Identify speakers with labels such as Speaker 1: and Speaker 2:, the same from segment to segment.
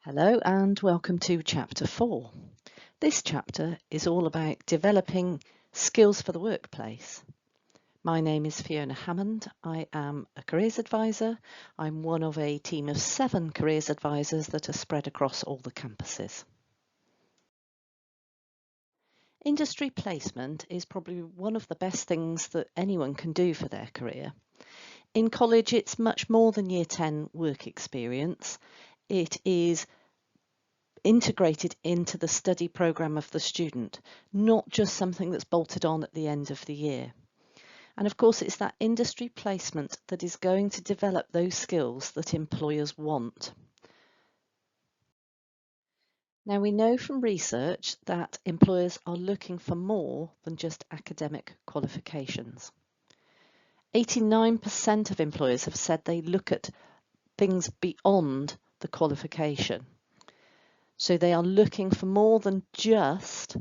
Speaker 1: Hello and welcome to Chapter 4. This chapter is all about developing skills for the workplace. My name is Fiona Hammond. I am a careers advisor. I'm one of a team of 7 careers advisors that are spread across all the campuses. Industry placement is probably one of the best things that anyone can do for their career. In college, it's much more than Year 10 work experience. It is integrated into the study programme of the student, not just something that's bolted on at the end of the year. And of course, it's that industry placement that is going to develop those skills that employers want. Now, we know from research that employers are looking for more than just academic qualifications. 89% of employers have said they look at things beyond the qualification. So they are looking for more than just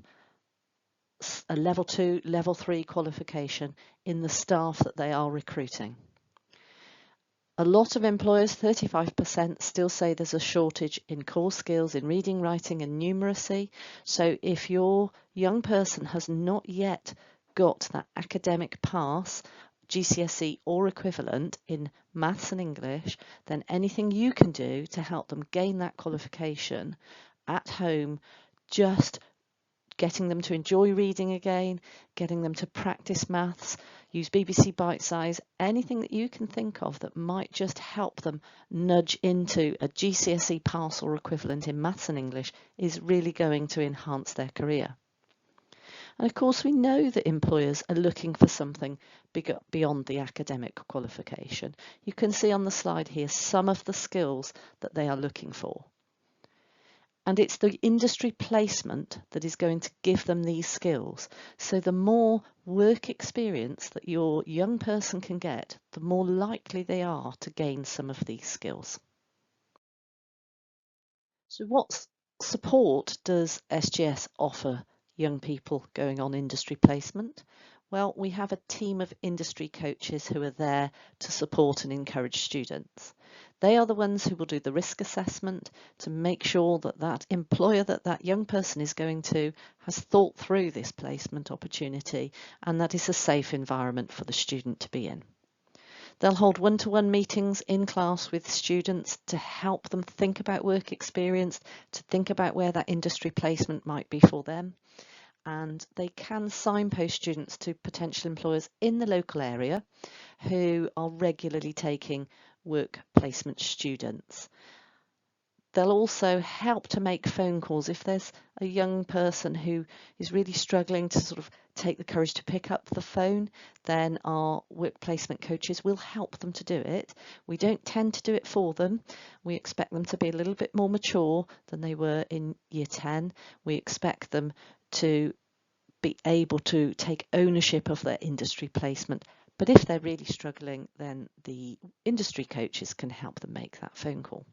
Speaker 1: a level 2, level 3 qualification in the staff that they are recruiting. A lot of employers, 35%, still say there's a shortage in core skills in reading, writing and numeracy. So if your young person has not yet got that academic pass, GCSE or equivalent in maths and English, then anything you can do to help them gain that qualification at home, just getting them to enjoy reading again, getting them to practice maths, use BBC Bite Size, anything that you can think of that might just help them nudge into a GCSE pass or equivalent in maths and English is really going to enhance their career. And of course, we know that employers are looking for something bigger beyond the academic qualification. You can see on the slide here some of the skills that they are looking for. And it's the industry placement that is going to give them these skills. So the more work experience that your young person can get, the more likely they are to gain some of these skills. So what support does SGS offer young people going on industry placement? Well, we have a team of industry coaches who are there to support and encourage students. They are the ones who will do the risk assessment to make sure that that employer that young person is going to has thought through this placement opportunity and that is a safe environment for the student to be in. They'll hold one-to-one meetings in class with students to help them think about work experience, to think about where that industry placement might be for them. And they can signpost students to potential employers in the local area who are regularly taking work placement students. They'll also help to make phone calls. If there's a young person who is really struggling to sort of take the courage to pick up the phone, then our work placement coaches will help them to do it. We don't tend to do it for them. We expect them to be a little bit more mature than they were in Year 10. We expect them to be able to take ownership of their industry placement. But if they're really struggling, then the industry coaches can help them make that phone call.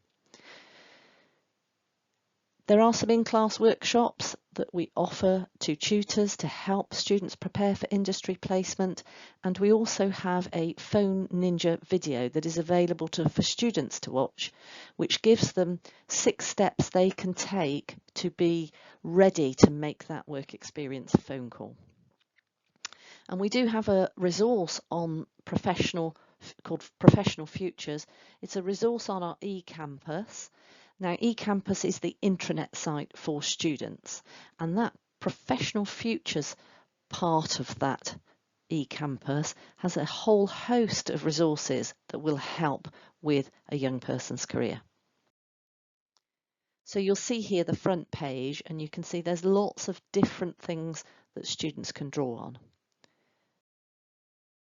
Speaker 1: There are some in-class workshops that we offer to tutors to help students prepare for industry placement, and we also have a Phone Ninja video that is available for students to watch, which gives them 6 steps they can take to be ready to make that work experience phone call. And we do have a resource on called Professional Futures. It's a resource on our eCampus. Now, eCampus is the intranet site for students, and that Professional Futures part of that eCampus has a whole host of resources that will help with a young person's career. So you'll see here the front page, and you can see there's lots of different things that students can draw on.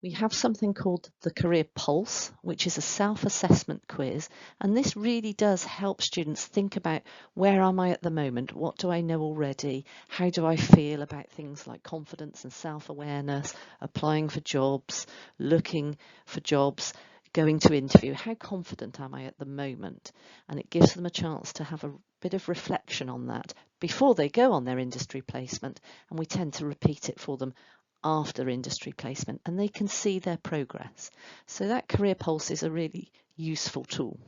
Speaker 1: We have something called the Career Pulse, which is a self-assessment quiz, and this really does help students think about where am I at the moment, what do I know already, how do I feel about things like confidence and self-awareness, applying for jobs, looking for jobs, going to interview, how confident am I at the moment? And it gives them a chance to have a bit of reflection on that before they go on their industry placement, and we tend to repeat it for them after industry placement, and they can see their progress. So that Career Pulse is a really useful tool.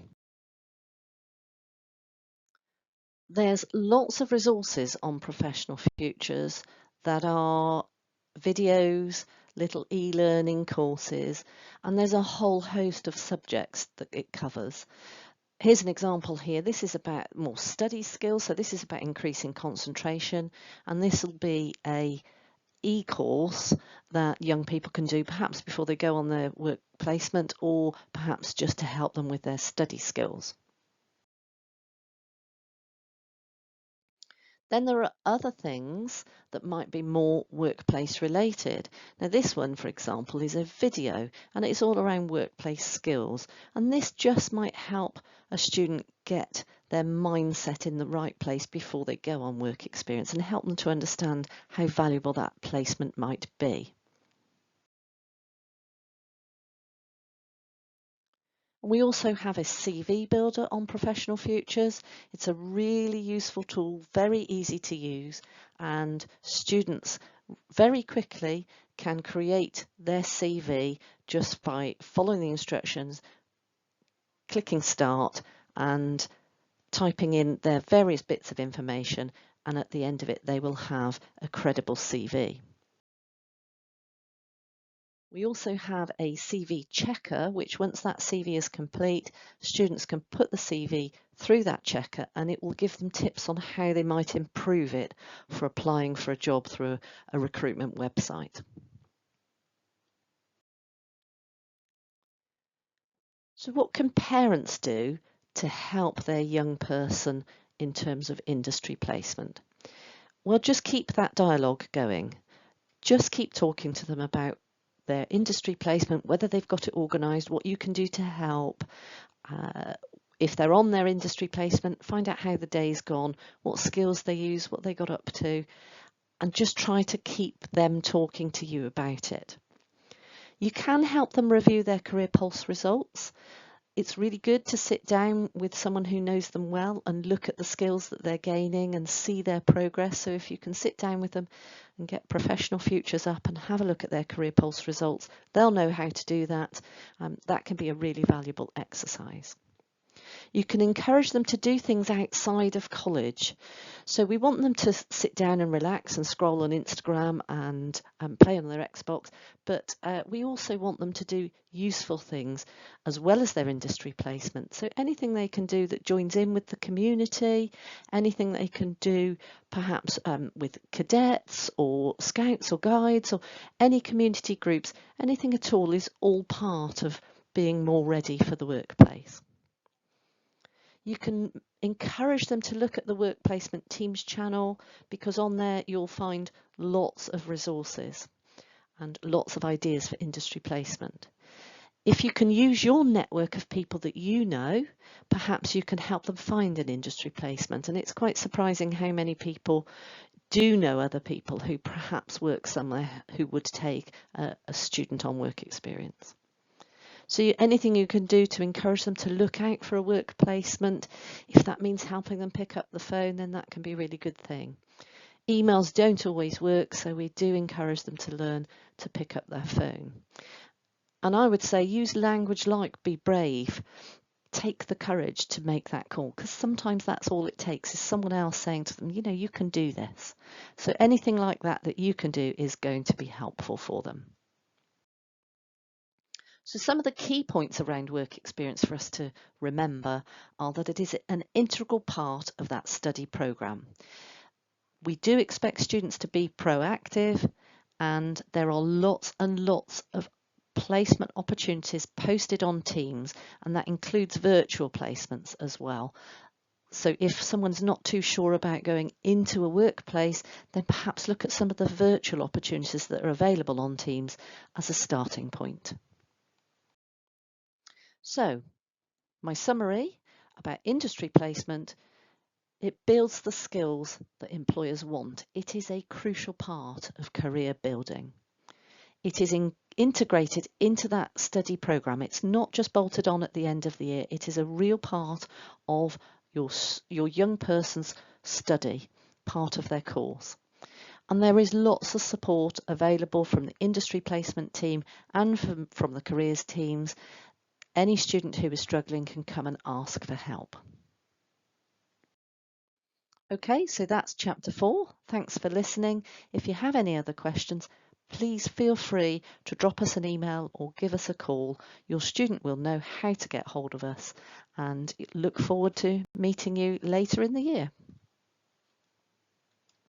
Speaker 1: There's lots of resources on Professional Futures that are videos, little e-learning courses, and there's a whole host of subjects that it covers. Here's an example here. This is about more study skills, so this is about increasing concentration, and this will be a e-course that young people can do perhaps before they go on their work placement, or perhaps just to help them with their study skills. Then there are other things that might be more workplace related. Now this one, for example, is a video and it's all around workplace skills. And this just might help a student get their mindset in the right place before they go on work experience and help them to understand how valuable that placement might be. We also have a CV builder on Professional Futures. It's a really useful tool, very easy to use, and students very quickly can create their CV just by following the instructions, clicking start and typing in their various bits of information, and at the end of it they will have a credible CV. We also have a CV checker, which once that CV is complete, students can put the CV through that checker and it will give them tips on how they might improve it for applying for a job through a recruitment website. So what can parents do to help their young person in terms of industry placement? Well, just keep that dialogue going. Just keep talking to them about their industry placement, whether they've got it organised, what you can do to help. If they're on their industry placement, find out how the day's gone, what skills they use, what they got up to, and just try to keep them talking to you about it. You can help them review their Career Pulse results. It's really good to sit down with someone who knows them well and look at the skills that they're gaining and see their progress. So if you can sit down with them and get Professional Futures up and have a look at their Career Pulse results, they'll know how to do that. That can be a really valuable exercise. You can encourage them to do things outside of college. So we want them to sit down and relax and scroll on Instagram and play on their Xbox, but we also want them to do useful things as well as their industry placement. So anything they can do that joins in with the community, anything they can do perhaps with cadets or scouts or guides or any community groups, anything at all is all part of being more ready for the workplace. You can encourage them to look at the Work Placement Teams channel, because on there you'll find lots of resources and lots of ideas for industry placement. If you can use your network of people that you know, perhaps you can help them find an industry placement. And it's quite surprising how many people do know other people who perhaps work somewhere who would take a student on work experience. So anything you can do to encourage them to look out for a work placement, if that means helping them pick up the phone, then that can be a really good thing. Emails don't always work, so we do encourage them to learn to pick up their phone. And I would say use language like be brave. Take the courage to make that call, because sometimes that's all it takes is someone else saying to them, you know, you can do this. So anything like that that you can do is going to be helpful for them. So some of the key points around work experience for us to remember are that it is an integral part of that study programme. We do expect students to be proactive, and there are lots and lots of placement opportunities posted on Teams, and that includes virtual placements as well. So if someone's not too sure about going into a workplace, then perhaps look at some of the virtual opportunities that are available on Teams as a starting point. So, my summary about industry placement: it builds the skills that employers want. It is a crucial part of career building. It is integrated into that study programme. It's not just bolted on at the end of the year. It is a real part of your young person's study, part of their course. And there is lots of support available from the industry placement team and from the careers teams. Any student who is struggling can come and ask for help. Okay, so that's chapter 4. Thanks for listening. If you have any other questions, please feel free to drop us an email or give us a call. Your student will know how to get hold of us, and look forward to meeting you later in the year.